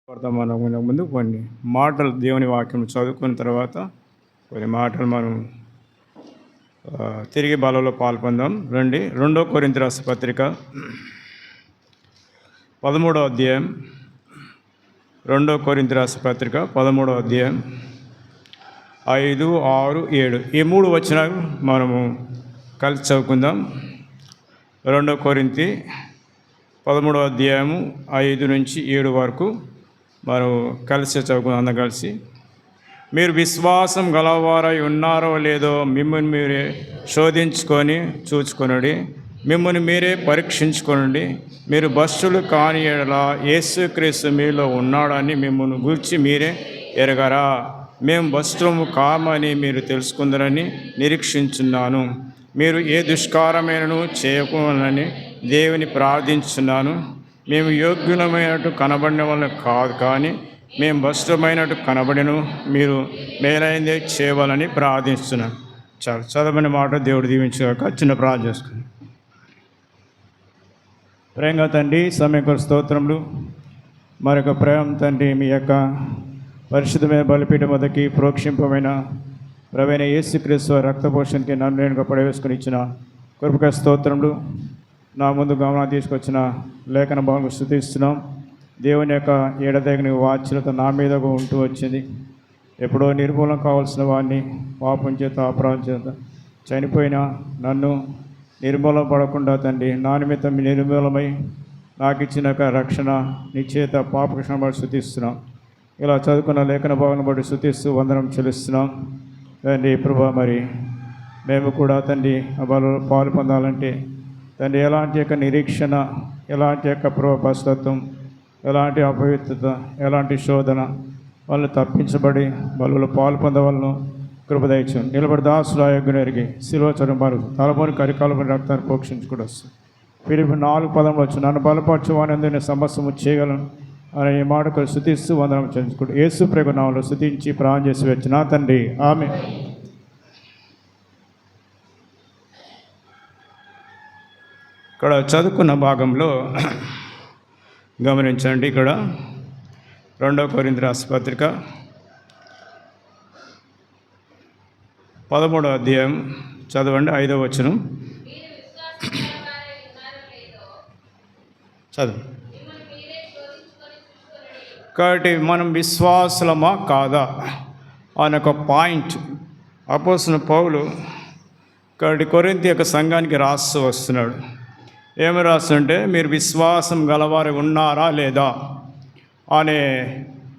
వర్తమానం ముందు కొన్ని మాటలు దేవుని వాక్యం చదువుకున్న తర్వాత కొన్ని మాటలు మనం తిరిగి బలలో పాల్పొందాం. రండి. 2 కొరింథీ రాసిన పత్రిక 13వ అధ్యాయం. 2 కొరింథీ రాసిన పత్రిక 13వ అధ్యాయం 5, 6, 7 ఈ 3 వచనాలు మనము కలిసి చదువుకుందాం. 2 కొరింథీ 13వ అధ్యాయము 5 నుంచి 7 వరకు మనం కలిసి చదువుకుందాం. అందరం కలిసి. మీరు విశ్వాసం గలవారై ఉన్నారో లేదో మిమ్మల్ని మీరే శోధించుకొని చూచుకొనుడి, మిమ్మల్ని మీరే పరీక్షించుకొనండి. మీరు భ్రష్టులు కాని యెడల యేసుక్రీస్తు మీలో ఉన్నాడని మిమ్మల్ని గూర్చి మీరే ఎరగరా? మేము భ్రష్టులము కామని మీరు తెలుసుకుందరని నిరీక్షించున్నాను. మీరు ఏ దుష్కారమైనను చేయకూడదని దేవుని ప్రార్థించున్నాను. మేము యోగ్యులమైనట్టు కనబడిన వల్ల కాదు, కానీ మేము భ్రష్టమైనట్టు కనబడిను మీరు మేలైందే చేయవాలని ప్రార్థిస్తున్నాను. చాలు, చదవని మాట దేవుడు దీవించాక చిన్న ప్రార్థన చేసుకుని. ప్రేమగా తండ్రి, సమయకు స్తోత్రములు. మరొక ప్రేమ తండ్రి, మీ యొక్క పరిశుద్ధమైన బలిపీఠం వద్దకి ప్రోక్షింపమైన ప్రవీణ యేసుక్రీస్తు రక్తపోషణకి నన్ను నేనుగా పడవేసుకుని ఇచ్చిన కృపక స్తోత్రములు. నా ముందు గమనం తీసుకొచ్చిన లేఖన భాగం స్తుతిస్తున్నాం. దేవుని యొక్క ఎడతెగని వాత్సల్యత నా మీదగా ఉంటూ వచ్చింది. ఎప్పుడో నిర్మూలన కావాల్సిన వాడిని పాపం చేత అపరాధం చేత చనిపోయిన నన్ను నిర్మూలన పడకుండా తండ్రి నా నిమిత్తం నిర్మూలమై నాకు ఇచ్చిన రక్షణ నిశ్చేత పాపక్షణ బట్టి స్తుతిస్తున్నాం. ఇలా చదువుకున్న లేఖన భాగం బట్టి స్తుతిస్తూ వందనం చెల్లిస్తున్నాం తండ్రి. ప్రభా, మరి మేము కూడా తండ్రి పాలు పొందాలంటే తండ్రి ఎలాంటి యొక్క నిరీక్షణ, ఎలాంటి యొక్క పశ్చాత్తం, ఎలాంటి అపవిత్రత, ఎలాంటి శోధన వాళ్ళు తప్పించబడి వాళ్ళు పాలు పొందవలను కృపదయచం. నిలబడి దాసులు ఆయోగ్యునెరిగి శిలువచరం వారు తలపోని కరికాలపని రక్తాన్ని పోషించుకుని వస్తుంది. ఫిలిప్పీ 4:10 వచ్చి నన్ను బలపరచు వాని నేను సమస్తము చేయగలను అనే ఈ మాటకు స్తుతిస్తూ వందనం చెల్లించుకుంటూ యేసు ప్రభు నామములో స్తుతించి ప్రార్థన చేసి వచ్చిన తండ్రి, ఆమేన్. ఇక్కడ చదువుకున్న భాగంలో గమనించండి. ఇక్కడ 2 కొరింథీ రాసిన పత్రిక 13వ అధ్యాయం చదవండి. 5వ వచనం చదువు. కాబట్టి మనం విశ్వాసులమా కాదా అనే ఒక పాయింట్ అపోస్తలుడైన పౌలు కాబట్టి కొరింథీ యొక్క సంఘానికి రాస్తూ వస్తున్నాడు. ఏమి రాస్తుంటే, మీరు విశ్వాసం గలవారు ఉన్నారా లేదా అనే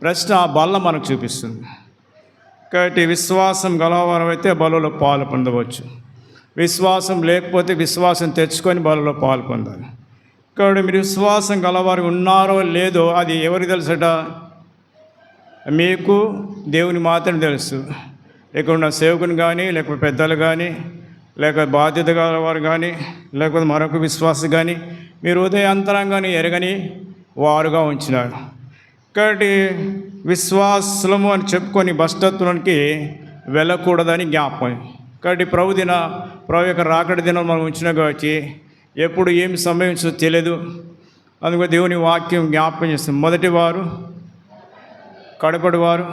ప్రశ్న ఆ బల్ల మనకు చూపిస్తుంది. కాబట్టి విశ్వాసం గలవారు అయితే బలలో పాలు పొందవచ్చు, విశ్వాసం లేకపోతే విశ్వాసం తెచ్చుకొని బలలో పాలు పొందాలి. కాబట్టి మీరు విశ్వాసం గలవారు ఉన్నారో లేదో అది ఎవరికి తెలుసట? మీకు దేవుని మాత్రమే తెలుసు. ఇక్కడ ఉన్న సేవకుని కానీ, లేకపోతే పెద్దలు కానీ, లేక బాధ్యత గలవారు కానీ, లేకపోతే మరొక విశ్వాసం కానీ మీరు ఉదయాంతరంగానే ఎరగని వారుగా ఉంచినారు. కాబట్టి విశ్వాసము అని చెప్పుకొని భ్రష్టత్వానికి వెళ్ళకూడదని జ్ఞాపకం. కాబట్టి ప్రభు యొక్క రాకడ దినం మనం ఉంచిన కాబట్టి ఎప్పుడు ఏమి సంభవించో తెలియదు. అందుకు దేవుని వాక్యం జ్ఞాపకం చేస్తుంది. మొదటి వారు కడపడి వారు.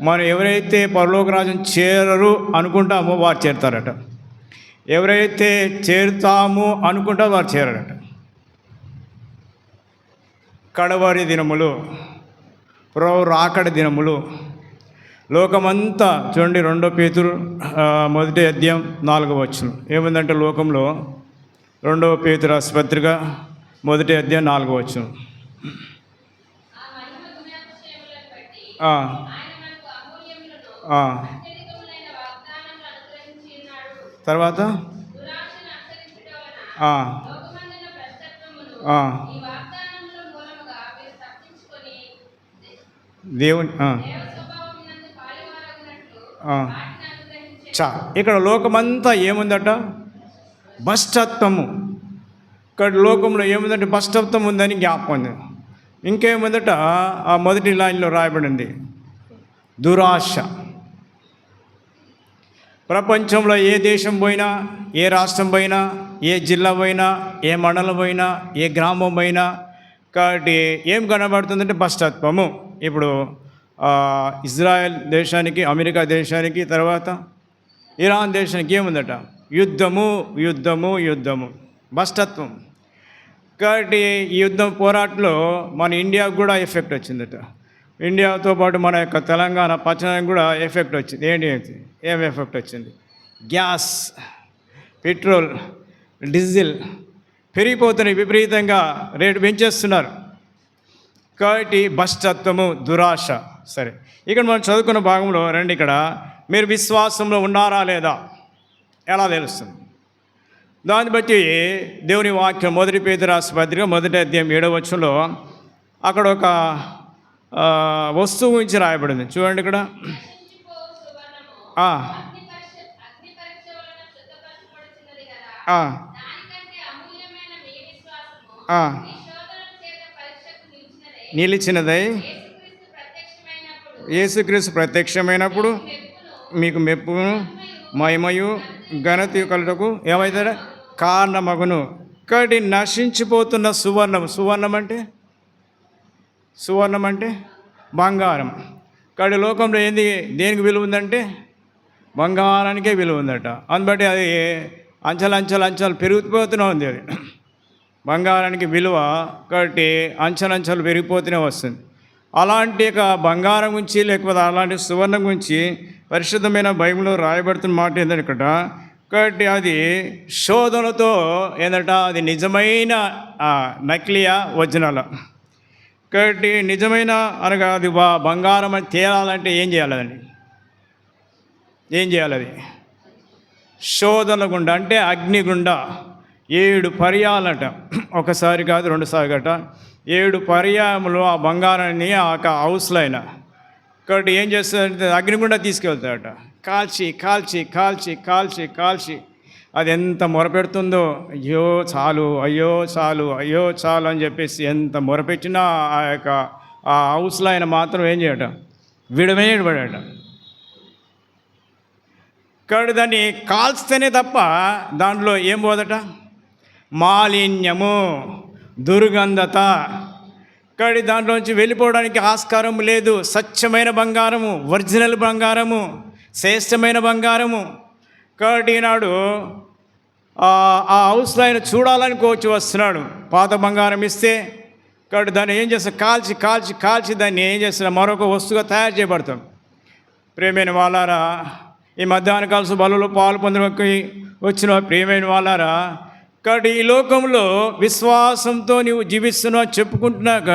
మనం ఎవరైతే పరలోక రాజ్యం చేరరు అనుకుంటామో వారు చేరుతారట, ఎవరైతే చేరుతామో అనుకుంటామో వారు చేరరట. కడవరి దినములు, ప్రభు రాకడ దినములు లోకమంతా చూడండి. 2 పేతురు 1వ అధ్యాయం 4వ వచనం ఏముందంటే, లోకంలో 2 పేతురు రాసిన పత్రిక 1వ అధ్యాయం 4వ వచనం తర్వాత దేవుని ఇక్కడ లోకమంతా ఏముందట? భ్రష్టత్వము. ఇక్కడ లోకంలో ఏముందంటే భ్రష్టత్వం ఉందని జ్ఞాపకం ఉంది. ఇంకేముందట? ఆ మొదటి లైన్లో రాయబడింది దురాశ. ప్రపంచంలో ఏ దేశం పోయినా, ఏ రాష్ట్రం పోయినా, ఏ జిల్లా పోయినా, ఏ మండలం పోయినా, ఏ గ్రామం పోయినా కాబట్టి ఏం కనబడుతుందంటే భ్రష్టత్వము. ఇప్పుడు ఇజ్రాయెల్ దేశానికి, అమెరికా దేశానికి, తర్వాత ఇరాన్ దేశానికి ఏముందట? యుద్ధము యుద్ధము యుద్ధము, భ్రష్టత్వం. కాబట్టి ఈ యుద్ధం పోరాటంలో మన ఇండియాకు కూడా ఎఫెక్ట్ వచ్చిందట. ఇండియాతో పాటు మన యొక్క తెలంగాణ పచ్చడానికి కూడా ఎఫెక్ట్ వచ్చింది. ఏం ఎఫెక్ట్ వచ్చింది? గ్యాస్, పెట్రోల్, డీజిల్ పెరిగిపోతున్నాయి, విపరీతంగా రేటు పెంచేస్తున్నారు. కాబట్టి భ్రష్టత్వము, దురాశ. సరే, ఇక్కడ మనం చదువుకున్న భాగంలో రండి. ఇక్కడ మీరు విశ్వాసంలో ఉన్నారా లేదా ఎలా తెలుస్తుంది? దాన్ని బట్టి దేవుని వాక్యం 1 పేతురు రాసిన పత్రిక 1వ అధ్యాయం 7వ వచనంలో అక్కడ ఒక వస్తువు గురించి రాయబడింది. చూడండి ఇక్కడ. నిలిచినదై యేసుక్రీస్తు ప్రత్యక్షమైనప్పుడు మీకు మెప్పును, మహిమయు, ఘనత కలుటకు ఏమవుతారా? కారణమగును. కాబట్టి నశించిపోతున్న సువర్ణం అంటే బంగారం. కాబట్టి లోకంలో దేనికి విలువ ఉందంటే బంగారానికే విలువ ఉందట. అందుబట్టి అది అంచెలు పెరిగిపోతూనే ఉంది. అది బంగారానికి విలువ. కాబట్టి అంచెలు పెరిగిపోతూనే వస్తుంది. అలాంటి బంగారం గురించి లేకపోతే అలాంటి సువర్ణం గురించి పరిశుద్ధమైన బైబిల్లో రాయబడుతున్న మాట ఏంటంటే ఇక్కడ. కాబట్టి అది శోధనతో అది నిజమైన నకిలీయా, ఒరిజినల్. కాబట్టి నిజమైన అనగా అది బంగారం అని తేలాలంటే ఏం చేయాలి? అది శోధన గుండా, అంటే అగ్నిగుండా 7 పర్యాలట. ఒకసారి కాదు, 2 సార్లు గట 7 పర్యాయములు ఆ బంగారాన్ని ఆ హౌస్లో అయినా. కాబట్టి ఏం చేస్తుందంటే అగ్నిగుండా తీసుకెళ్తాడట. కాల్చి కాల్చి కాల్చి కాల్చి కాల్చి అది ఎంత మొరపెడుతుందో, అయ్యో చాలు, అయ్యో చాలు, అయ్యో చాలు అని చెప్పేసి ఎంత మొరపెట్టినా ఆ హౌస్లో ఆయన మాత్రం ఏం చేయట? విడమేయబడట. కాబట్టి దాన్ని కాల్స్తేనే తప్ప దాంట్లో ఏం పోదట? మాలిన్యము, దుర్గంధత. కాబట్టి దాంట్లోంచి వెళ్ళిపోవడానికి ఆస్కారం లేదు. స్వచ్ఛమైన బంగారము, ఒరిజినల్ బంగారము, శ్రేష్టమైన బంగారము. కాబట్టి ఈనాడు ఆ హౌస్లో ఆయన చూడాలని కోచి వస్తున్నాడు. పాత బంగారం ఇస్తే కాబట్టి దాన్ని ఏం చేస్తాం? కాల్చి కాల్చి కాల్చి దాన్ని ఏం చేస్తున్నా మరొక వస్తువుగా తయారు చేయబడతాం. ప్రియమైన వాళ్ళారా, ఈ మధ్యాహ్న కాల బలులో పాలు పొందడానికి వచ్చిన ప్రియమైన వాళ్ళారా, కాబట్టి ఈ లోకంలో విశ్వాసంతో నీవు జీవిస్తున్నావు చెప్పుకుంటున్నాక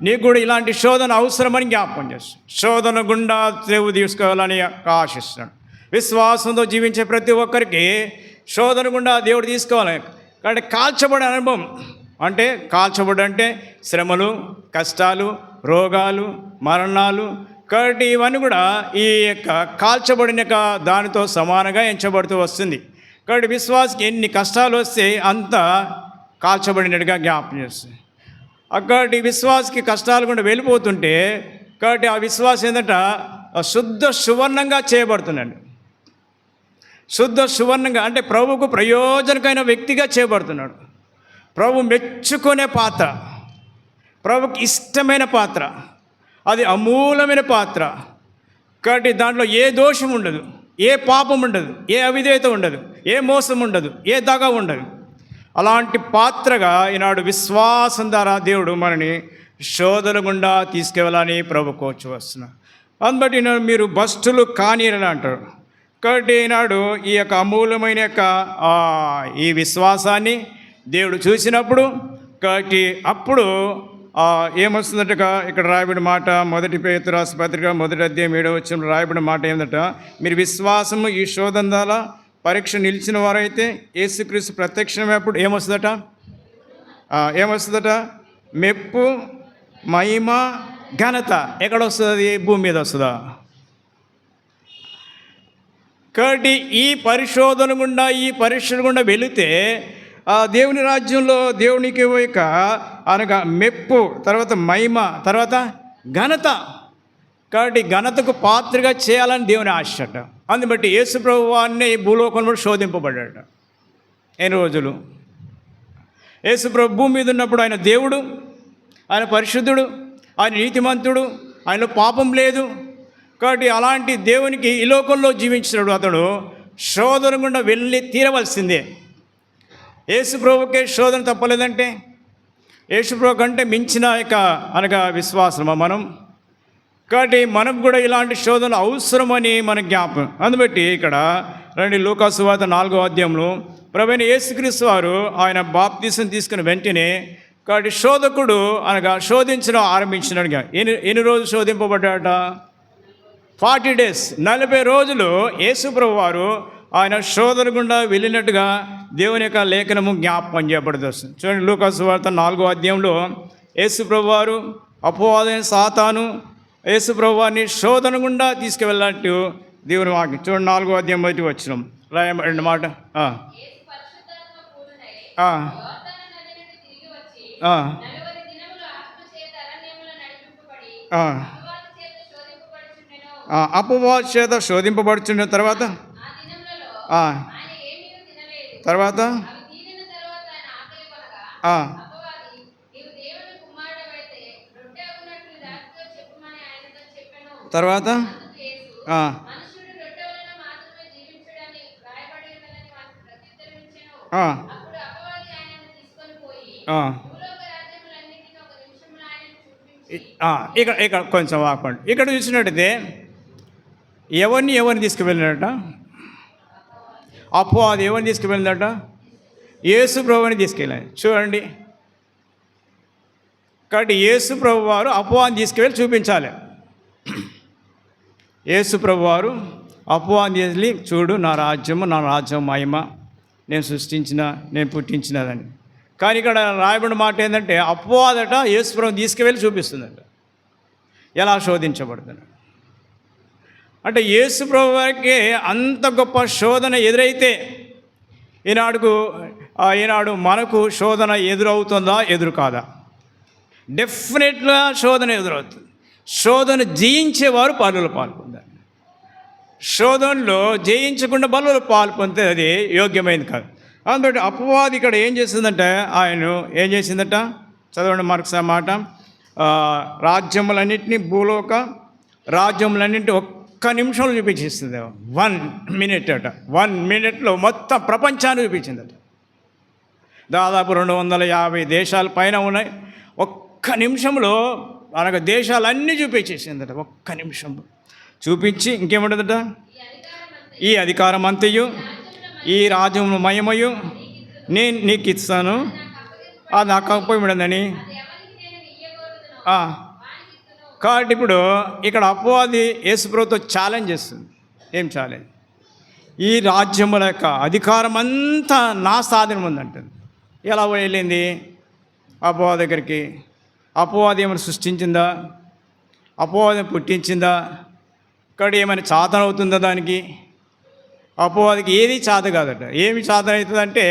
నీకు కూడా ఇలాంటి శోధన అవసరమని జ్ఞాపకం చేస్తాను. శోధన గుండా దేవుడు తీసుకోవాలని ఆశిస్తున్నాడు. విశ్వాసంతో జీవించే ప్రతి ఒక్కరికి శోధన గుండా దేవుడు తీసుకోవాలి. కాబట్టి కాల్చబడే అనుభవం అంటే శ్రమలు, కష్టాలు, రోగాలు, మరణాలు. కాబట్టి ఇవన్నీ కూడా ఈ యొక్క కాల్చబడిన దానితో సమానంగా ఎంచబడుతూ వస్తుంది. కాబట్టి విశ్వాసకి ఎన్ని కష్టాలు వస్తే అంత కాల్చబడినట్టుగా జ్ఞాపకం చేస్తుంది. అక్కడి విశ్వాసకి కష్టాలు కూడా వెళ్ళిపోతుంటే కాబట్టి ఆ విశ్వాసం ఏంటంటే శుద్ధ సువర్ణంగా చేయబడుతున్నాడు. శుద్ధ సువర్ణంగా అంటే ప్రభువుకు ప్రయోజనకమైన వ్యక్తిగా చేయబడుతున్నాడు. ప్రభు మెచ్చుకునే పాత్ర, ప్రభుకి ఇష్టమైన పాత్ర, అది అమూలమైన పాత్ర. కాబట్టి దాంట్లో ఏ దోషం ఉండదు, ఏ పాపం ఉండదు, ఏ అవిధేయత ఉండదు, ఏ మోసం ఉండదు, ఏ దగ ఉండదు. అలాంటి పాత్రగా ఈనాడు విశ్వాసం ద్వారా దేవుడు మనని శోధన గుండా తీసుకెళ్ళాలని ప్రభు కోర్చు వస్తున్నారు. అందుబట్టి మీరు భ్రష్టులు కానీరని అంటారు. కాబట్టి ఈనాడు ఈ యొక్క అమూల్యమైన ఈ విశ్వాసాన్ని దేవుడు చూసినప్పుడు కాబట్టి అప్పుడు ఏమొస్తుందట? ఇక్కడ రాయబడిన మాట 1 పేతురు రాసిన పత్రిక 1వ అధ్యాయం 7వ వచనంలో రాయబడిన మాట ఏంటంట? మీరు విశ్వాసము ఈ శోధన ద్వారా పరీక్ష నిలిచిన వారైతే యేసుక్రీస్తు ప్రత్యక్షమైనప్పుడు ఏమొస్తుందట? మెప్పు, మహిమ, ఘనత. ఎక్కడ వస్తుంది? భూమి మీద వస్తుందా? కాబట్టి ఈ పరిశోధన గుండా, ఈ పరీక్షల గుండా వెళితే దేవుని రాజ్యంలో దేవునికి పోయిక అనగా మెప్పు, తర్వాత మహిమ, తర్వాత ఘనత. కాబట్టి ఘనతకు పాత్రగా చేయాలని దేవుని ఆశట. అందుబట్టి యేసు ప్రభువాన్ని భూలోకంలో శోధింపబడ్డాడు. ఎన్ని రోజులు? యేసు ప్రభు భూమి మీద ఉన్నప్పుడు ఆయన దేవుడు, ఆయన పరిశుద్ధుడు, ఆయన నీతిమంతుడు, ఆయనలో పాపం లేదు. కాబట్టి అలాంటి దేవునికి ఈ లోకంలో జీవించినాడు అతడు శోధన గుండా వెళ్ళి తీరవలసిందే. యేసుప్రభుకే శోధన తప్పలేదంటే యేసుప్రభు కంటే మించిన అనగా విశ్వాసమా మనం? కాబట్టి మనకు కూడా ఇలాంటి శోధనలు అవసరమని మన జ్ఞాపకం. అందుబట్టి ఇక్కడ రండి, లూకా సువార్త 4వ అధ్యాయంలో ప్రభువైన యేసుక్రీస్తు వారు ఆయన బాప్తీసం తీసుకుని వెంటనే కాబట్టి శోధకుడు అనగా శోధించడం ఆరంభించినట్టుగా ఎన్ని రోజులు శోధింపబడ్డాట? 40 days, 40 రోజులు యేసుప్రభు వారు ఆయన శోధన గుండా వెళ్ళినట్టుగా దేవుని యొక్క లేఖనము జ్ఞాపకం చేయబడుతుంది. చూడండి, లూకా సువార్త 4వ అధ్యాయంలో యేసుప్రభు వారు అపవాదైన సాతాను యేసుప్రభు వారిని శోధన గుండా తీసుకువెళ్ళినట్టు దేవుని వాక్యం. చూడండి, 4వ అధ్యాయం మొదటి వచనం రాయబడిన మాట. అపవాద చేత శోధింపబడుచున్న తర్వాత తర్వాత ఇక్కడ కొంచెం ఆపండి. ఇక్కడ చూసినట్టయితే ఎవరిని తీసుకువెళ్ళినట? అపవాది ఎవరిని తీసుకువెళ్ళిందట? యేసు ప్రభువుని తీసుకెళ్ళాలి. చూడండి, కాబట్టి యేసు ప్రభు వారు అపవాదిని తీసుకువెళ్ళి చూపించాలి. యేసు ప్రభు వారు అపవాదిని వెళ్ళి, చూడు నా రాజ్యం మహిమ, నేను సృష్టించిన, నేను పుట్టించినదని. కానీ ఇక్కడ రాయబడిన మాట ఏంటంటే అపవాదట యేసు ప్రభువుని తీసుకువెళ్ళి చూపిస్తుందట ఎలా శోధించబడుతుంది. అంటే యేసు ప్రభు వారికి అంత గొప్ప శోధన ఎదురైతే ఈనాడు మనకు శోధన ఎదురవుతుందా, ఎదురు కాదా? డెఫినెట్గా శోధన ఎదురవుతుంది. శోధన జయించేవారు బలులు పాల్పొందారు. శోధనలో జయించకుండా బలులు పాల్పొందితే అది యోగ్యమైంది కాదు. అందుకే అపవాది ఇక్కడ ఏం చేసిందంటే ఏం చేసిందట? చదవండి మార్క్స్ మాట. రాజ్యములన్నింటినీ, భూలోక రాజ్యములన్నింటినీ ఒక్క నిమిషంలో చూపించేస్తుంది. 1 minute అట. 1 minuteలో మొత్తం ప్రపంచాన్ని చూపించిందట. దాదాపు 250 దేశాల పైన ఉన్నాయి. ఒక్క నిమిషంలో అనగా దేశాలన్నీ చూపించేసిందట. ఒక్క నిమిషంలో చూపించి ఇంకేముంటుందట? ఈ అధికారం అంతయు, ఈ రాజ్యము మయమయు నేను నీకు ఇస్తాను, అది నాకు అప్పగిందని. కాబట్టి ఇప్పుడు ఇక్కడ అపవాది యేసుప్రభుతో ఛాలెంజ్ చేస్తుంది. ఏం ఛాలెంజ్? ఈ రాజ్యముల యొక్క అధికారం అంతా నా సాధనం ఉందంటుంది. ఎలా వెళ్ళింది అపవాది దగ్గరికి? అపవాది ఏమైనా సృష్టించిందా? అపవాదం పుట్టించిందా? ఇక్కడ ఏమైనా చాతన అవుతుందా దానికి? అపవాదికి ఏది చాత కాదట. ఏమి చాతన అవుతుందంటే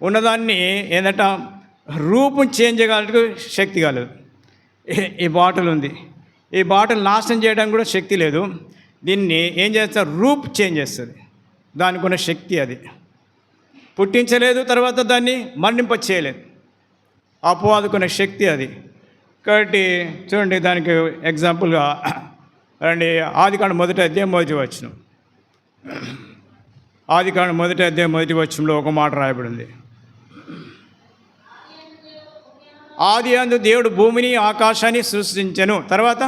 ఉన్నదాన్ని ఏంటంట రూపం చేంజ్ చేయగలటకు శక్తి కాలేదు. ఈ బాటిల్ ఉంది, ఈ బాటిల్ నాశనం చేయడానికి కూడా శక్తి లేదు. దీన్ని ఏం చేస్తారు? రూప్ చేంజ్ చేస్తుంది. దానికి ఉన్న శక్తి అది పుట్టించలేదు, తర్వాత దాన్ని మరణింప చేయలేదు. అపవాదుకున్న శక్తి అది. కాబట్టి చూడండి, దానికి ఎగ్జాంపుల్గా రండి, ఆదికాండం 1వ అధ్యాయం 1వ వచనం. ఆదికాండం 1వ అధ్యాయం 1వ వచనంలో ఒక మాట రాయబడింది. ఆదియందు దేవుడు భూమిని ఆకాశాన్ని సృష్టించెను. తర్వాత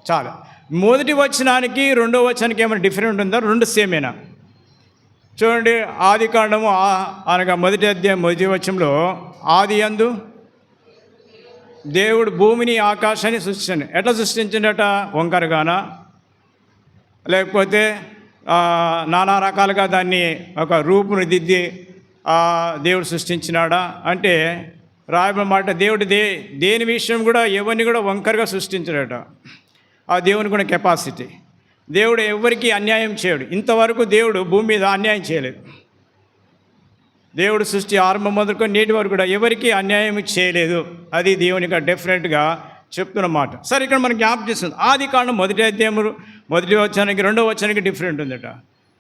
చాలా మొదటి వచనానికి రెండో వచనానికి ఏమైనా డిఫరెంట్ ఉందా? రెండు సేమేనా? చూడండి, ఆదికాండము అనగా 1వ అధ్యాయం 1వ వచనంలో ఆదియందు దేవుడు భూమిని ఆకాశాన్ని సృష్టించాను. ఎట్లా సృష్టించిండట? వంకరగానా, లేకపోతే నానా రకాలుగా దాన్ని ఒక రూపును దిద్ది దేవుడు సృష్టించినాడా అంటే రాయబడిన మాట దేవుడు దేని విషయం కూడా ఎవరిని కూడా వంకరగా సృష్టించాడట. ఆ దేవుని కూడా కెపాసిటీ. దేవుడు ఎవరికి అన్యాయం చేయడు. ఇంతవరకు దేవుడు భూమి మీద అన్యాయం చేయలేదు. దేవుడు సృష్టి ఆరంభం మొదలుకొని నేటి వరకు కూడా ఎవరికి అన్యాయం చేయలేదు. అది దేవునికి డెఫినెట్గా చెప్తున్న మాట. సరే, ఇక్కడ మనకి జ్ఞాపకం చేస్తుంది. ఆదికాండం 1వ అధ్యాయం 1వ వచనానికి 2వ వచనానికి డిఫరెంట్ ఉందట.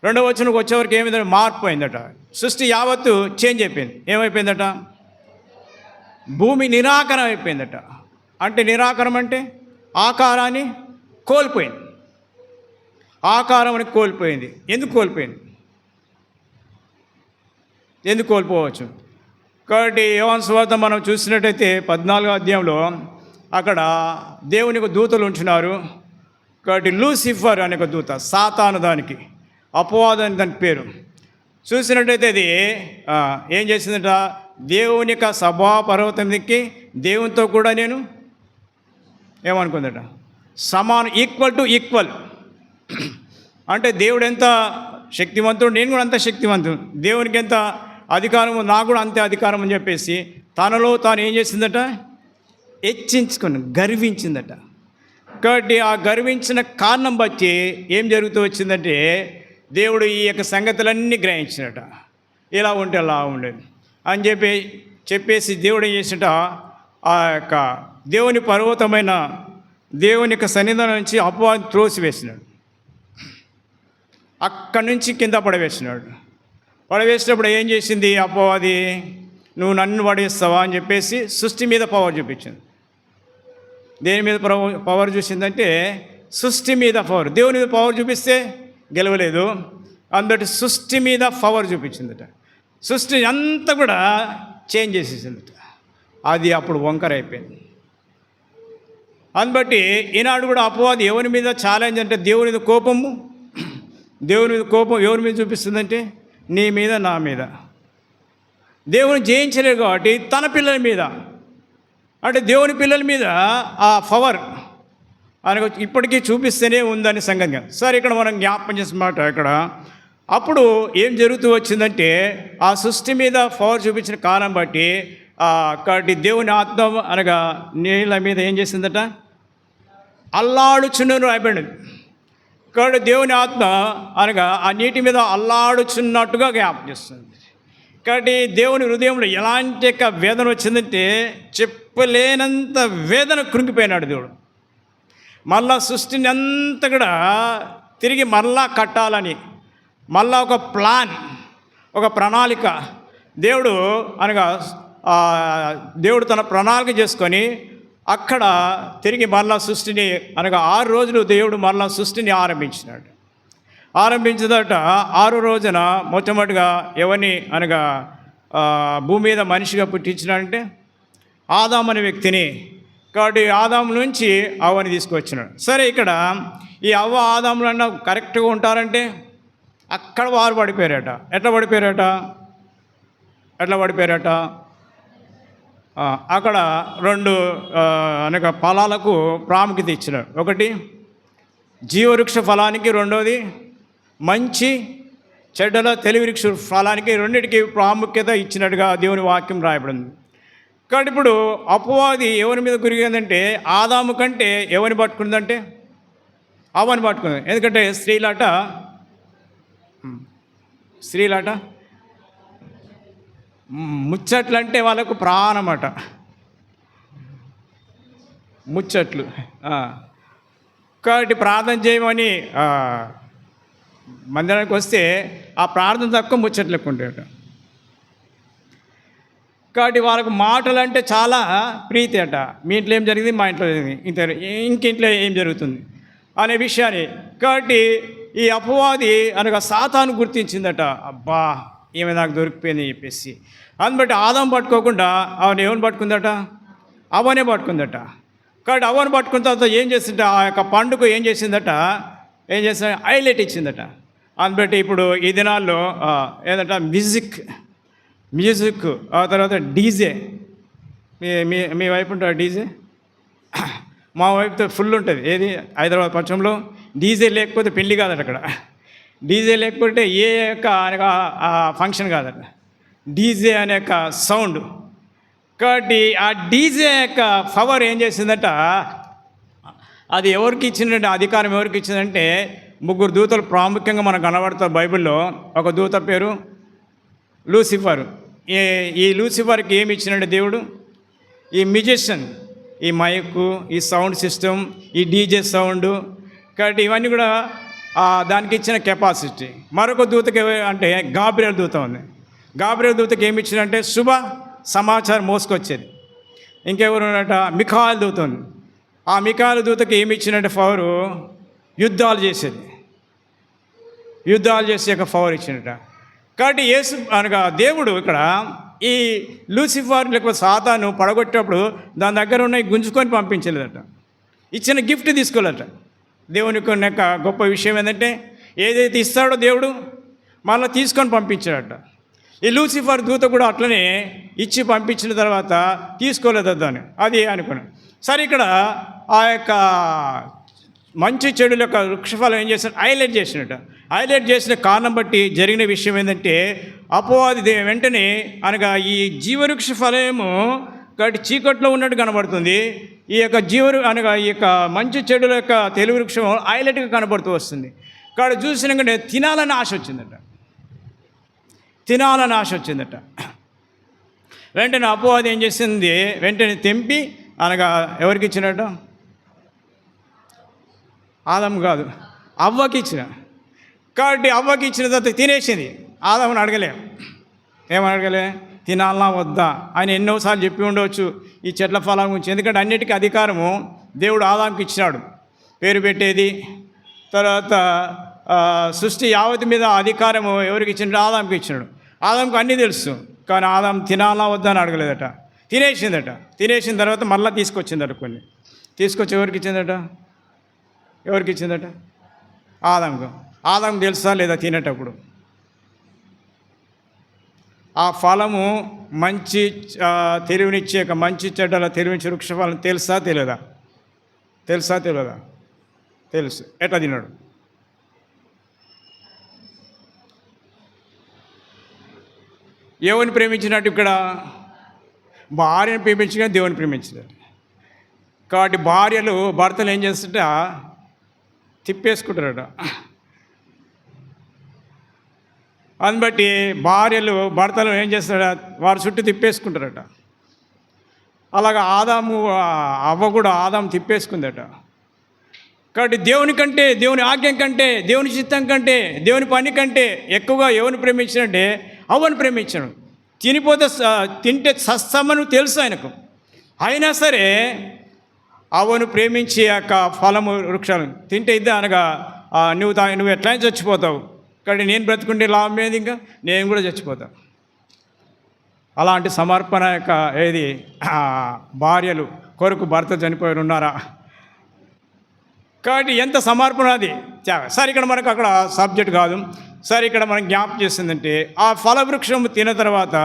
రెండవ వచనంకి వచ్చేవరకు ఏమైందంటే మార్పు అయిందట. సృష్టి యావత్తు చేంజ్ అయిపోయింది. ఏమైపోయిందట? భూమి నిరాకారం అయిపోయిందట. అంటే నిరాకారం అంటే ఆకారాన్ని కోల్పోయింది. ఆకారం కోల్పోయింది. ఎందుకు కోల్పోయింది? ఎందుకు కోల్పోవచ్చు? కాబట్టి యోహాను సువార్త మనం చూసినట్టయితే 14వ అధ్యాయంలో అక్కడ దేవునికి దూతలు ఉంటున్నారు. కాబట్టి లూసిఫర్ అనే ఒక దూత, సాతాను, దానికి అపవాదం అని దాని పేరు. చూసినట్టయితే అది ఏం చేసిందట? దేవుని యొక్క సభా పర్వతం దిక్కి దేవునితో కూడా నేను ఏమనుకుందట? సమానం, ఈక్వల్ టు ఈక్వల్. అంటే దేవుడు ఎంత శక్తివంతుడు, నేను కూడా అంత శక్తివంతుడు. దేవునికి ఎంత అధికారము, నాకు కూడా అంతే అధికారం అని చెప్పేసి తనలో తాను ఏం చేసిందట? హెచ్చించుకొని గర్వించిందట. కాబట్టి ఆ గర్వించిన కారణం బట్టి ఏం జరుగుతూ వచ్చిందంటే దేవుడు ఈ యొక్క సంగతులన్నీ గ్రహించినట. ఇలా ఉంటే అలా ఉండేది అని చెప్పేసి దేవుడు ఏం చేసినట? ఆ యొక్క దేవుని పర్వతమైన దేవుని యొక్క సన్నిధానం నుంచి అపవాదిని త్రోసివేసినాడు. అక్కడి నుంచి కింద పడవేసినాడు. పడవేసినప్పుడు ఏం చేసింది అపవాది? నువ్వు నన్ను పడేస్తావా అని చెప్పేసి సృష్టి మీద పవర్ చూపించింది. దేని మీద పవర్ చూసిందంటే సృష్టి మీద పవర్. దేవుని మీద పవర్ చూపిస్తే గెలవలేదు. అందుబట్టి సృష్టి మీద పవర్ చూపించిందట. సృష్టి అంతా కూడా చేంజ్ చేసేసిందట. అది అప్పుడు వంకర అయిపోయింది. అందుబట్టి ఈనాడు కూడా అపవాది ఎవరి మీద ఛాలెంజ్ అంటే దేవుని మీద కోపము. దేవుని మీద కోపం ఎవరి మీద చూపిస్తుందంటే నీ మీద, నా మీద. దేవుని జయించలేరు కాబట్టి తన పిల్లల మీద, అంటే దేవుని పిల్లల మీద ఆ పవర్ ఆయనకు ఇప్పటికీ చూపిస్తేనే ఉందని సంగతి. సరే, ఇక్కడ మనం జ్ఞాపకం చేసినమాట ఇక్కడ అప్పుడు ఏం జరుగుతూ వచ్చిందంటే ఆ సృష్టి మీద పవర్ చూపించిన కారణం బట్టి కాబట్టి దేవుని ఆత్మ అనగా నీళ్ళ మీద ఏం చేసిందట? అల్లాడుచున్నను రాయబడింది. కాబట్టి దేవుని ఆత్మ అనగా ఆ నీటి మీద అల్లాడుచున్నట్టుగా జ్ఞాపకం చేస్తుంది. కాబట్టి దేవుని హృదయంలో ఎలాంటి వేదన వచ్చిందంటే చెప్పలేనంత వేదన కృంగిపోయినాడు దేవుడు. మళ్ళా సృష్టిని అంతా కూడా తిరిగి మళ్ళా కట్టాలని మళ్ళా ఒక ప్లాన్, ఒక ప్రణాళిక దేవుడు అనగా దేవుడు తన ప్రణాళిక చేసుకొని అక్కడ తిరిగి మళ్ళా సృష్టిని అనగా 6 రోజులు దేవుడు మళ్ళా సృష్టిని ఆరంభించినాడు. ఆరంభించదట 6 రోజున మొట్టమొదటిగా ఎవరిని అనగా భూమి మీద మనిషిగా పుట్టించినాడంటే ఆదాము అనే వ్యక్తిని. కాబట్టి ఆదాము నుంచి అవ్వని తీసుకొచ్చినాడు. సరే, ఇక్కడ ఈ అవ్వ ఆదాములు అన్న కరెక్ట్గా ఉంటారంటే అక్కడ వారు పడిపోయారట. ఎట్లా పడిపోయారట? అక్కడ 2 అనగా ఫలాలకు ప్రాముఖ్యత ఇచ్చినాడు. ఒకటి జీవవృక్ష ఫలానికి, రెండోది మంచి చెడ్డల తెలివి వృక్ష ఫలానికి, రెండింటికి ప్రాముఖ్యత ఇచ్చినట్టుగా దేవుని వాక్యం రాయబడింది. కాబట్టి ఇప్పుడు అపవాది ఎవరి మీద గురిగిందంటే ఆదాము కంటే ఎవరిని పట్టుకుందంటే అవ్వని పట్టుకుంది. ఎందుకంటే స్త్రీలాట ముచ్చట్లు అంటే వాళ్ళకు ప్రాణమట. ముచ్చట్లు. కాబట్టి ప్రార్థన చేయమని మందిరానికి వస్తే ఆ ప్రార్థన తక్కువ ముచ్చట్లు ఎక్కువ ఉంటాయట. కాబట్టి వాళ్ళకు మాటలు అంటే చాలా ప్రీతి అట. మీ ఇంట్లో ఏం జరిగింది, మా ఇంట్లో జరిగింది, ఇంకింట్లో ఏం జరుగుతుంది అనే విషయాన్ని. కాబట్టి ఈ అపవాది అనగా సాతాను గుర్తించిందట. అబ్బా, ఈమె నాకు దొరికిపోయింది చెప్పేసి. అందుబట్టి ఆదాము పట్టుకోకుండా ఆమెను ఎవరిని పట్టుకుందట? అవ్వనే పట్టుకుందట. కాబట్టి అవ్వను పట్టుకున్న తర్వాత ఏం చేసిందట? ఆ యొక్క పండుగ ఏం చేసిందట? హైలైట్ ఇచ్చిందట. అందుబట్టి ఇప్పుడు ఈ దినాల్లో ఏదంట మ్యూజిక్ ఆ తర్వాత డీజే. మీ వైపు ఉంటారు డీజే? మా వైపుతో ఫుల్ ఉంటుంది. ఏది హైదరాబాద్ పక్షంలో డీజే లేకపోతే పెళ్ళి కాదట. అక్కడ డీజే లేకపోతే ఏ యొక్క ఫంక్షన్ కాదట. డీజే అనే యొక్క సౌండ్. కాబట్టి ఆ డీజే యొక్క పవర్ ఏం చేసిందట? అది ఎవరికి ఇచ్చిందంటే, అధికారం ఎవరికి ఇచ్చిందంటే 3 దూతలు ప్రాముఖ్యంగా మనకు కనబడతారు బైబిల్లో. ఒక దూత పేరు లూసిఫర్. ఈ లూసిఫర్కి ఏమి ఇచ్చినంటే దేవుడు ఈ మ్యూజిషియన్, ఈ మైకు, ఈ సౌండ్ సిస్టమ్, ఈ డీజే సౌండ్. కాబట్టి ఇవన్నీ కూడా దానికి ఇచ్చిన కెపాసిటీ. మరొక దూతకి అంటే గాబ్రియల్ దూత ఉంది. గాబ్రియల్ దూతకి ఏమి ఇచ్చినంటే శుభ సమాచారం మోసుకొచ్చేది. ఇంకెవరు ఉన్నట మిఖాయిల్ దూత ఉంది. ఆ మిఖాయిల్ దూతకి ఏమి ఇచ్చినట్టే పవరు యుద్ధాలు చేసేది, యుద్ధాలు చేసే యొక్క పవర్ ఇచ్చినట. కాబట్టి యేసు అనగా దేవుడు ఇక్కడ ఈ లూసిఫర్ లేకపోతే సాతాను పడగొట్టేటప్పుడు దాని దగ్గర ఉన్న గుంజుకొని పంపించలేదట, ఇచ్చిన గిఫ్ట్ తీసుకోలేదట. దేవుని యొక్క గొప్ప విషయం ఏంటంటే ఏదైతే ఇస్తాడో దేవుడు మళ్ళీ తీసుకొని పంపించాడట. ఈ లూసిఫర్ దూత కూడా అట్లనే ఇచ్చి పంపించిన తర్వాత తీసుకోలేదు దాన్ని, అది అనుకున్నాను. సరే, ఇక్కడ ఆ యొక్క మంచి చెడుల యొక్క వృక్షఫలం ఏం చేస్తాడు, హైలైట్ చేసిన కారణం బట్టి జరిగిన విషయం ఏంటంటే అపవాది వెంటనే అనగా ఈ జీవవృక్ష ఫలము కాబట్టి చీకట్లో ఉన్నట్టు కనబడుతుంది. ఈ యొక్క అనగా ఈ యొక్క మంచి చెడుల యొక్క తెలివి వృక్షం హైలైట్గా కనబడుతూ వస్తుంది. కాబట్టి చూసినాకంటే తినాలని ఆశ వచ్చిందట. వెంటనే అపవాది ఏం చేసింది, వెంటనే తెంపి అనగా ఎవరికి ఇచ్చినట్టు, ఆదం కాదు అవ్వకి ఇచ్చిన. కాబట్టి అవ్వకి ఇచ్చిన తర్వాత తినేసింది. ఆదాముని ఏమని అడగలే, తినాలనా వద్దా ఆయన ఎన్నోసార్లు చెప్పి ఉండవచ్చు ఈ చెట్ల ఫలం గురించి. ఎందుకంటే అన్నిటికీ అధికారము దేవుడు ఆదాంకి ఇచ్చినాడు, పేరు పెట్టేది. తర్వాత సృష్టి యావతి మీద అధికారము ఎవరికి ఇచ్చినాడు, ఆదాంకి ఇచ్చినాడు. ఆదాంకి అన్నీ తెలుసు, కానీ ఆదాం తినాలా వద్దా అని అడగలేదట, తినేసిన తర్వాత మళ్ళీ తీసుకొచ్చిందట. కొన్ని తీసుకొచ్చి ఎవరికి ఇచ్చిందట, ఆదాంకు తెలుసా లేదా తినేటప్పుడు ఆ ఫలము మంచి తెలివినిచ్చే మంచి చెడ్డల తెలివినిచ్చే వృక్ష ఫలం తెలుసా తెలియదా? తెలుసు. ఎట్లా తిన్నాడు? ఎవరిని ప్రేమించినట్టు ఇక్కడ భార్యను ప్రేమించిన దేవుని ప్రేమించినట్టు. కాబట్టి భార్యలు భర్తలు ఏం చేస్తుంట తిప్పేసుకుంటారట. అందుని బట్టి భార్యలు భర్తలు ఏం చేస్తారట, వారి చుట్టూ తిప్పేసుకుంటారట. అలాగా అవ్వ కూడా ఆదాము తిప్పేసుకుందట. కాబట్టి దేవుని కంటే, దేవుని ఆజ్ఞ కంటే, దేవుని చిత్తం కంటే, దేవుని పని కంటే ఎక్కువగా ఎవరిని ప్రేమించినంటే అవ్వను ప్రేమించను. తింటే సస్తమను తెలుసు ఆయనకు. అయినా సరే అవ్వను ప్రేమించి యొక్క ఫలము వృక్షాలు తింటే అనగా నువ్వు ఎట్లా చచ్చిపోతావు, కాబట్టి నేను బ్రతుకుంటే లాభం లేదు, ఇంకా నేను కూడా చచ్చిపోతాను. అలాంటి సమర్పణ యొక్క భార్యలు కొరకు భర్త చనిపోయి ఉన్నారా? కాబట్టి ఎంత సమర్పణ అది. సరే, ఇక్కడ మనకు అక్కడ సబ్జెక్ట్ కాదు. సరే, ఇక్కడ మనం జ్ఞాపకం చేసిందంటే ఆ ఫలవృక్షం తిన్న తర్వాత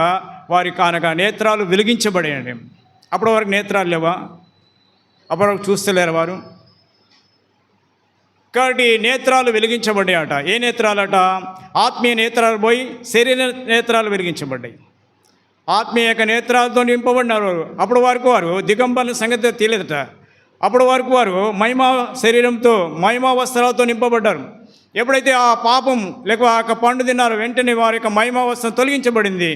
వారి కానక నేత్రాలు వెలిగించబడేయండి. అప్పటి వరకు నేత్రాలు లేవా? అప్పటి వరకు చూస్తలేరు వారు. కాబట్టి నేత్రాలు వెలిగించబడ్డాయట. ఏ నేత్రాలట? ఆత్మీయ నేత్రాలు పోయి శరీర నేత్రాలు వెలిగించబడ్డాయి. ఆత్మీయ నేత్రాలతో నింపబడినారు. అప్పటి వరకు వారు దిగంబరుల సంగతి తెలియదట. అప్పటి వరకు వారు మహిమా శరీరంతో మహిమా వస్త్రాలతో నింపబడ్డారు. ఎప్పుడైతే ఆ పాపం లేక ఆ పండు తిన్నారో వెంటనే వారి యొక్క మహిమా వస్త్రం తొలగించబడింది.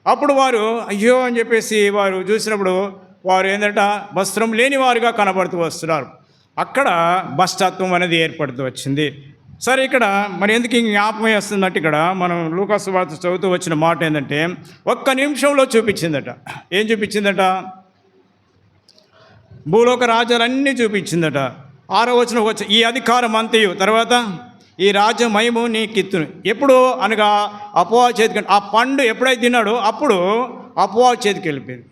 అప్పుడు వారు అయ్యో అని చెప్పేసి వారు చూసినప్పుడు వారు ఏంటంట వస్త్రం లేని వారుగా కనబడుతూ వస్తున్నారు. అక్కడ భ్రష్టత్వం అనేది ఏర్పడుతూ వచ్చింది. సరే, ఇక్కడ మరి ఎందుకు జ్ఞాపకం చేస్తుందంటే ఇక్కడ మనం లూకా సువార్త చదువుతూ వచ్చిన మాట ఏంటంటే ఒక్క నిమిషంలో చూపించిందట. ఏం చూపించిందట? భూలోక రాజ్యాలన్నీ చూపించిందట. 6వ వచనం ఈ అధికారం అంతయు తర్వాత ఈ రాజ్యం మహిమ నీకిత్తును. ఎప్పుడు అనగా అపవాది చేతికి, ఆ పండు ఎప్పుడైతే తిన్నాడో అప్పుడు అపవాది చేతికి వెళ్ళిపోయింది.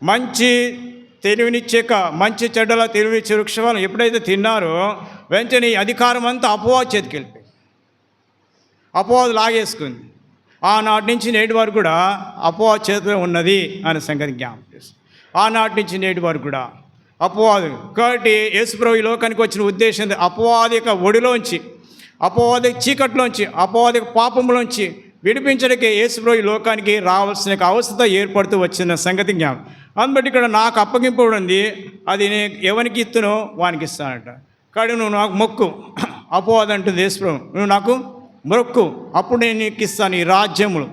మంచి తెలివినిచ్చాక మంచి చెడ్డల తెలివినిచ్చే వృక్షాలను ఎప్పుడైతే తిన్నారో వెంటనే ఈ అధికారం అంతా అపవాది చేతికి వెళ్ళిపోయింది. అపవాది లాగేసుకుంది. ఆనాటి నుంచి నేటి వరకు కూడా అపవాది చేతిలో ఉన్నది అనే సంగతి జ్ఞాపకం చేస్తుంది. ఆనాటి నుంచి నేటి వరకు కూడా అపవాది. కాబట్టి యేసుప్రభు ఈ లోకానికి వచ్చిన ఉద్దేశం అపవాది యొక్క ఒడిలోంచి, అపవాది చీకట్లోంచి, అపవాది పాపంలోంచి విడిపించడానికి యేసుప్రభు ఈ లోకానికి రావాల్సిన అవసరత ఏర్పడుతూ వచ్చిన సంగతి జ్ఞాపకం. అందుబట్టి ఇక్కడ నాకు అప్పగింపబడి ఉంది, అది నేను ఎవరికి ఇస్తునో వానికి ఇస్తానట. కాబట్టి నువ్వు నాకు మొక్కు, అపవాది అంటుంది యేసుప్రభు, నువ్వు నాకు మొక్కు, అప్పుడు నేను నీకు ఇస్తాను ఈ రాజ్యములు.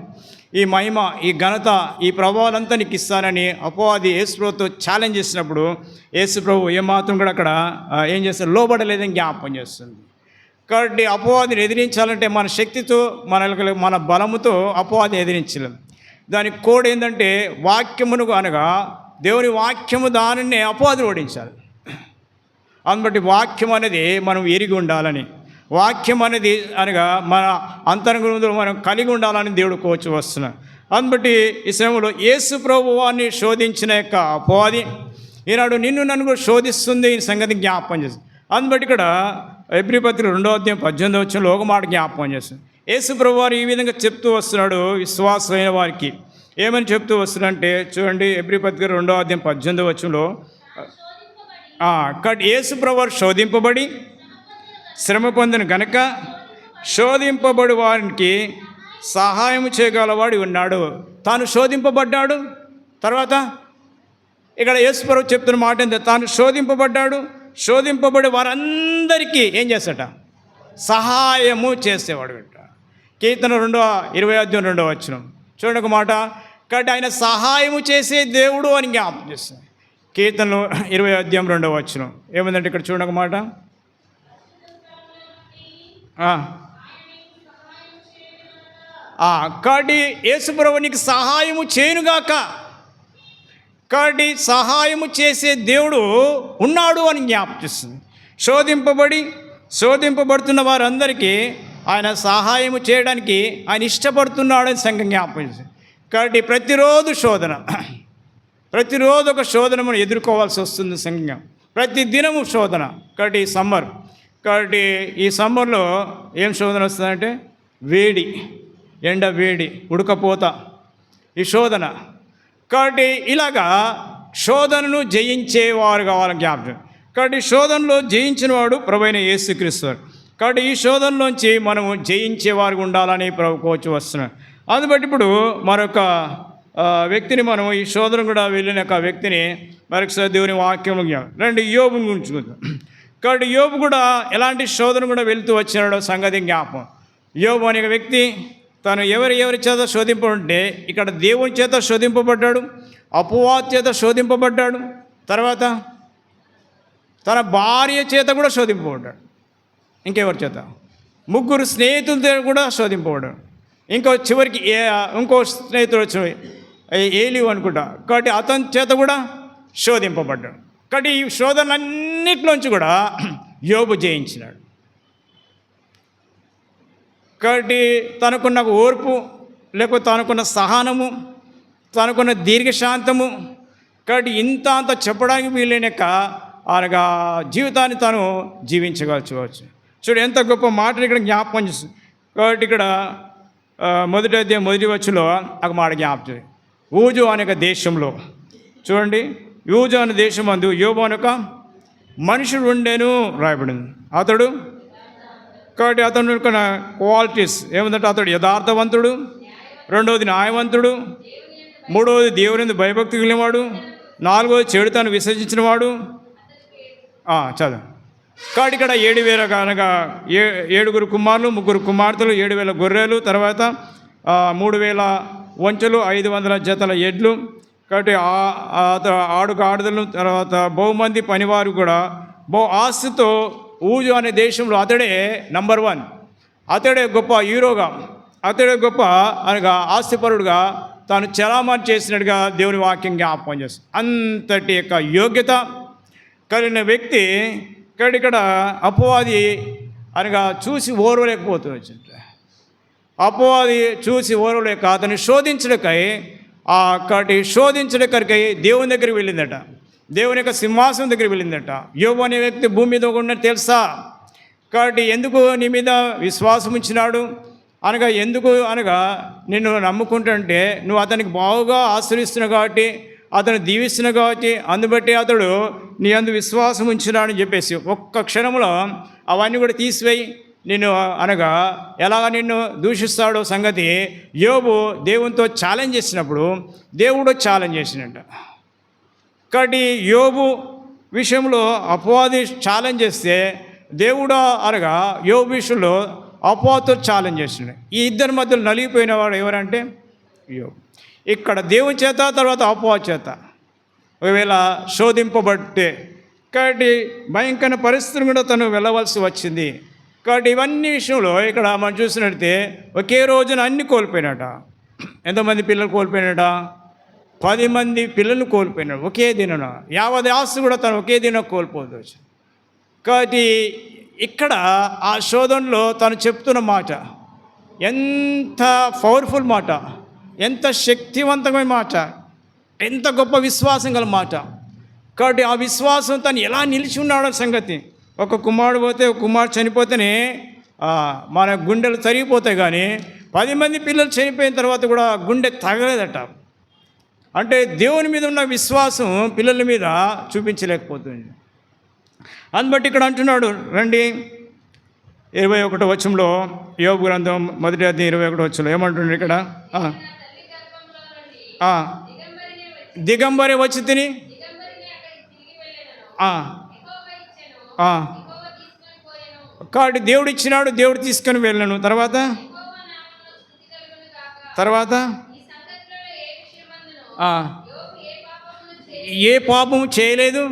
ఈ మహిమ, ఈ ఘనత, ఈ ప్రభావాలంతా నీకు ఇస్తానని అపవాది యేసు ప్రభుతో ఛాలెంజ్ చేసినప్పుడు యేసు ప్రభు ఏమాత్రం కూడా అక్కడ ఏం చేస్తారు, లోబడలేదని జ్ఞాపకం చేస్తుంది. కాబట్టి అపవాదిని ఎదిరించాలంటే మన శక్తితో, మన బలముతో అపవాదిని ఎదిరించలేం. దానికి కోడ్ ఏంటంటే వాక్యమును అనగా దేవుని వాక్యము, దానిని అపవాదిని ఓడించాలి. అందుబట్టి వాక్యం అనేది మనం ఎరిగి ఉండాలని, వాక్యం అనేది అనగా మన అంతరంగంలో మనం కలిగి ఉండాలని దేవుడు కోచి వస్తున్నాడు. అందుబట్టి ఈ సమయంలో యేసు ప్రభువాన్ని శోధించిన యొక్క అపవాది ఈనాడు నిన్ను నన్ను కూడా శోధిస్తుంది, ఈ సంగతి జ్ఞాపకం చేస్తుంది. అందుబట్టి ఇక్కడ హెబ్రీ పత్రిక 2:18 ఒక మాట జ్ఞాపకం చేస్తుంది. యేసు ప్రభువారు ఈ విధంగా చెప్తూ వస్తున్నాడు విశ్వాసమైన వారికి. ఏమని చెప్తూ వస్తున్నాడంటే చూడండి, హెబ్రీ పత్రిక 2:18 కాబట్టి యేసు ప్రభువారు శోధింపబడి శ్రమ పొందిన గనక శోధింపబడి వారికి సహాయం చేయగలవాడు ఉన్నాడు. తాను శోధింపబడ్డాడు. తర్వాత ఇక్కడ యేసు ప్రభు చెప్తున్న మాట ఏంటంటే తాను శోధింపబడ్డాడు, శోధింపబడి వారందరికీ ఏం చేస్తాట, సహాయము చేసేవాడు. కీర్తన 2:20 చూడండి ఒక మాట. కాబట్టి ఆయన సహాయము చేసే దేవుడు అని జ్ఞాపకం చేస్తుంది. కీర్తనలు 20:2 ఏముందంటే ఇక్కడ చూడండి ఒక మాట. కాబట్టి యేసుప్రభు నీకు సహాయము చేయనుగాక. కాబట్టి సహాయము చేసే దేవుడు ఉన్నాడు అని జ్ఞాపకిస్తుంది. శోధింపబడుతున్న వారందరికీ ఆయన సహాయము చేయడానికి ఆయన ఇష్టపడుతున్నాడని సంఘం జ్ఞాపకం చేస్తుంది. కాబట్టి ప్రతిరోజు ఒక శోధన మనం ఎదుర్కోవాల్సి వస్తుంది సంఘం, ప్రతి దినము శోధన. కాబట్టి కాబట్టి ఈ సమ్మర్లో ఏం శోధన వస్తుందంటే వేడి, ఎండ వేడి, ఉడకపోత, ఈ శోధన. కాబట్టి ఇలాగా శోధనను జయించేవారు కావాలని జ్ఞాపకం. కాబట్టి శోధనలో జయించిన వాడు ప్రభువైన యేసుక్రీస్తు. కాబట్టి ఈ శోధనలోంచి మనము జయించేవారు ఉండాలని ప్రభు కోచి వస్తున్నాడు. అందుబట్టి ఇప్పుడు మరొక వ్యక్తిని మనం ఈ శోధన కూడా వెళ్ళిన ఒక వ్యక్తిని మరొకసారి దేవుని వాక్యంలో రండి, యోబుని గురించి చూద్దాం. కాబట్టి యోబు కూడా ఎలాంటి శోధన కూడా వెళుతూ వచ్చినాడో సంగతి జ్ఞాపకం. యోబు అనే వ్యక్తి తను ఎవరి చేత శోధింపబడితే ఇక్కడ దేవుని చేత శోధింపబడ్డాడు, అపవాది చేత శోధింపబడ్డాడు, తర్వాత తన భార్య చేత కూడా శోధింపబడ్డాడు, ఇంకెవరి చేత, 3 స్నేహితులతో కూడా శోధింపబడ్డాడు, చివరికి ఇంకో స్నేహితుడు వచ్చి ఏలియు అనుకుంటా. కాబట్టి అతని చేత కూడా శోధింపబడ్డాడు. కాబట్టి ఈ శోధనలన్నిటిలోంచి కూడా యోబు జయించినాడు. కాబట్టి తనకున్న ఓర్పు, లేకపోతే తనకున్న సహనము, తనకున్న దీర్ఘశాంతము, కాబట్టి అంత చెప్పడానికి వీలైనక అనగా జీవితాన్ని తను జీవించగలుచుకోవచ్చు. చూడు ఎంత గొప్ప మాటలు ఇక్కడ జ్ఞాపకం చేస్తుంది. కాబట్టి ఇక్కడ 1:1 ఒక మాట జ్ఞాపకం. ఊజు అనే దేశంలో చూడండి, యూజు అనే దేశం అందు యోబు అనొక మనుషుడు ఉండేను రాయబడింది. అతడు కాబట్టి అతను క్వాలిటీస్ ఏముందంటే అతడు యథార్థవంతుడు, 2వది న్యాయవంతుడు, 3వది దేవుని భయభక్తి కలిగినవాడు, 4వది చెడుతను విసర్జించినవాడు. చదువు. కాబట్టి ఇక్కడ 7,000 కనుక 7 కుమారులు, 3 కుమార్తెలు, 7,000 గొర్రెలు, తర్వాత 3,000 వంచెలు, 500 జతల ఎడ్లు, కాబట్టి ఆడుదలు, తర్వాత బహుమంది పనివారు కూడా ఆస్తితో ఊజు అనే దేశంలో అతడే నంబర్ 1, అతడే గొప్ప హీరోగా, అతడే గొప్ప అనగా ఆస్తిపరుడుగా తాను చలామణి చేసినట్టుగా దేవుని వాక్యం జ్ఞాపకం చేస్తుంది. అంతటి యొక్క యోగ్యత కలిగిన వ్యక్తి ఇక్కడ అపవాది అనగా చూసి ఓర్వలేకపోతుంది. అపవాది చూసి ఓర్వలేక అతన్ని శోధించడానికై దేవుని దగ్గరికి వెళ్ళిందట, దేవుని యొక్క సింహాసనం దగ్గరికి వెళ్ళిందట. యోబు అనే వ్యక్తి భూమి మీద ఉన్నట్టు తెలుసా? కాబట్టి ఎందుకు నీ మీద విశ్వాసం ఉంచినాడు అనగా నిన్ను నమ్ముకుంటుంటే నువ్వు అతనికి బాగుగా ఆశ్రయిస్తున్నావు కాబట్టి, అతను దీవిస్తున్నావు కాబట్టి, అందుబట్టి అతడు నీ అందు విశ్వాసం ఉంచినాడని చెప్పేసి ఒక్క క్షణంలో అవన్నీ కూడా తీసివేయి నిన్ను ఎలాగ నిన్ను దూషిస్తాడో సంగతి యోబు దేవునితో ఛాలెంజ్ చేసినప్పుడు దేవుడు ఛాలెంజ్ చేసినట్ట. కాబట్టి యోబు విషయంలో అపవాది ఛాలెంజ్ చేస్తే దేవుడు యోబు విషయంలో అపవాదితో ఛాలెంజ్ చేసినాడు. ఈ ఇద్దరి మధ్యలో నలిగిపోయిన వాడు ఎవరంటే యోబు. ఇక్కడ దేవుని చేత, తర్వాత అపవాది చేత ఒకవేళ శోధింపబట్టే, కాబట్టి భయంకర పరిస్థితులు కూడా తను వెళ్ళవలసి వచ్చింది. కాబట్టి ఇవన్నీ విషయంలో ఇక్కడ మనం చూసినట్టే ఒకే రోజున అన్ని కోల్పోయినట. ఎంతమంది పిల్లలు కోల్పోయినట? 10 మంది పిల్లలు కోల్పోయినాడు ఒకే దినన. 50 ఆస్తి కూడా తను ఒకే దినం కోల్పోదు. కాబట్టి ఇక్కడ ఆ శోధనలో తను చెప్తున్న మాట ఎంత పవర్ఫుల్ మాట, ఎంత శక్తివంతమైన మాట, ఎంత గొప్ప విశ్వాసం గల మాట. కాబట్టి ఆ విశ్వాసం తను ఎలా నిలిచి ఉన్నాడో సంగతి. ఒక కుమారుడు పోతే, ఒక కుమారుడు చనిపోతేనే మన గుండెలు తరిగిపోతాయి, కానీ 10 మంది పిల్లలు చనిపోయిన తర్వాత కూడా గుండె తగలేదట. అంటే దేవుని మీద ఉన్న విశ్వాసం పిల్లల మీద చూపించలేకపోతుంది. అందుబట్టి ఇక్కడ అంటున్నాడు, రండి 21వ వచనంలో, యోబు గ్రంథం 1వ అధ్యాయం 21వ వచనంలో ఏమంటున్నాడు ఇక్కడ? దిగంబరి వచ్చి తిని కాబట్టి దేవుడు ఇచ్చినాడు, దేవుడు తీసుకొని వెళ్ళాను. తర్వాత ఏ పాపము చేయలేదు,